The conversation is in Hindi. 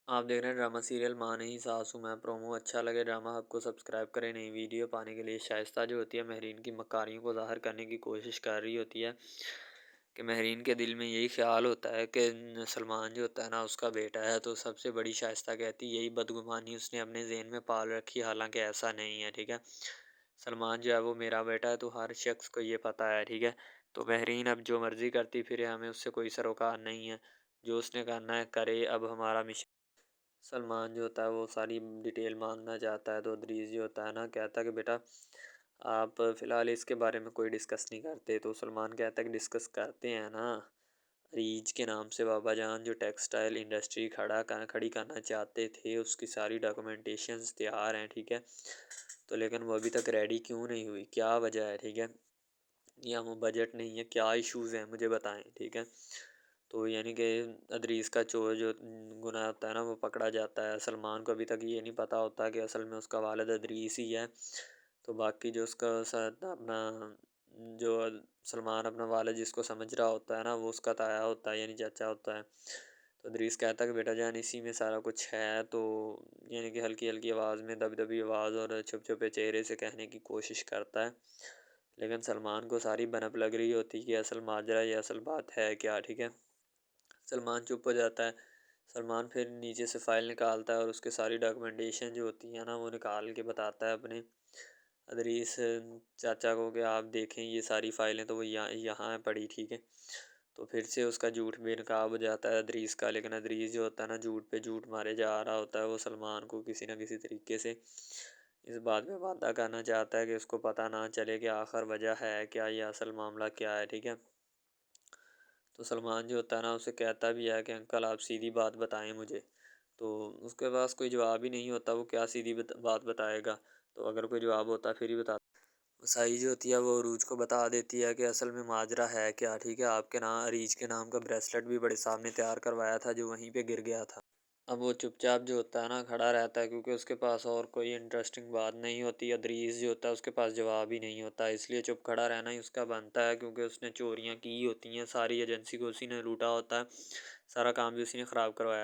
आप देख रहे हैं ड्रामा सीरियल माँ नहीं सासू मैं। प्रोमो अच्छा लगे ड्रामा आपको सब्सक्राइब करें। नई वीडियो पाने के लिए शाइस्ता जो होती है महरीन की मक्कारियों को ज़ाहिर करने की कोशिश कर रही होती है कि महरीन के दिल में यही ख्याल होता है कि सलमान जो होता है ना उसका बेटा है। तो सबसे बड़ी शाइस्ता कहती है यही बदगुमानी उसने अपने जहन में पाल रखी, हालांकि ऐसा नहीं है। ठीक है, सलमान जो है वो मेरा बेटा है, तो हर शख्स को ये पता है। ठीक है, तो महरीन अब जो मर्ज़ी करती फिरे, हमें उससे कोई सरोकार नहीं है। जो उसने करना है करे, अब हमारा मिशन। सलमान जो होता है वो सारी डिटेल मांगना चाहता है, तो अदरीस जो होता है ना कहता है कि बेटा आप फ़िलहाल इसके बारे में कोई डिस्कस नहीं करते। तो सलमान कहता है कि डिस्कस करते हैं ना। अरीज के नाम से बाबा जान जो टेक्सटाइल इंडस्ट्री खड़ी करना चाहते थे, उसकी सारी डॉक्यूमेंटेशंस तैयार हैं। ठीक है, तो लेकिन वो अभी तक रेडी क्यों नहीं हुई, क्या वजह है? ठीक है, या वो बजट नहीं है, क्या इश्यूज़ हैं मुझे बताएं। ठीक है, तो यानी कि अदरीस का चोर जो गुनाह होता है ना वो पकड़ा जाता है। सलमान को अभी तक ये नहीं पता होता कि असल में उसका वालिद अदरीस ही है। तो बाकी जो उसका साथ अपना जो सलमान अपना वालिद जिसको समझ रहा होता है ना वो उसका ताया होता है, यानी चाचा होता है। तो अदरीस कहता है कि बेटा जान इसी में सारा कुछ है। तो यानी कि हल्की हल्की आवाज़ में, दबी दबी आवाज़ और छुप छुपे चेहरे से कहने की कोशिश करता है। लेकिन सलमान को सारी भनक लग रही होती है कि असल माजरा या असल बात है क्या। ठीक है, सलमान चुप हो जाता है। सलमान फिर नीचे से फ़ाइल निकालता है और उसके सारी डॉक्यूमेंटेशन जो होती है ना वो निकाल के बताता है अपने अदरीस चाचा को कि आप देखें ये सारी फ़ाइलें तो वो यहाँ है पड़ी। ठीक है, तो फिर से उसका झूठ बेनकाब हो जाता है अदरीस का। लेकिन अदरीस जो होता है ना झूठ पे झूठ मारे जा रहा होता है। वो सलमान को किसी न किसी तरीके से इस बात में वादा करना चाहता है कि उसको पता ना चले कि आखिर वजह है क्या, या असल मामला क्या है। ठीक है, तो सलमान जो होता है ना उसे कहता भी है कि अंकल आप सीधी बात बताएं मुझे। तो उसके पास कोई जवाब ही नहीं होता, वो क्या सीधी बात बताएगा। तो अगर कोई जवाब होता फिर ही बता। वसाई जो होती है वो अरूज को बता देती है कि असल में माजरा है क्या। ठीक है, आपके नाम अरीज के नाम का ब्रेसलेट भी बड़े साहब ने तैयार करवाया था जो वहीं पे गिर गया था। अब वो चुपचाप जो होता है ना खड़ा रहता है, क्योंकि उसके पास और कोई इंटरेस्टिंग बात नहीं होती। अदरीस जो होता है उसके पास जवाब ही नहीं होता, इसलिए चुप खड़ा रहना ही उसका बनता है, क्योंकि उसने चोरियां की होती हैं, सारी एजेंसी को उसी ने लूटा होता है, सारा काम भी उसी ने ख़राब करवाया।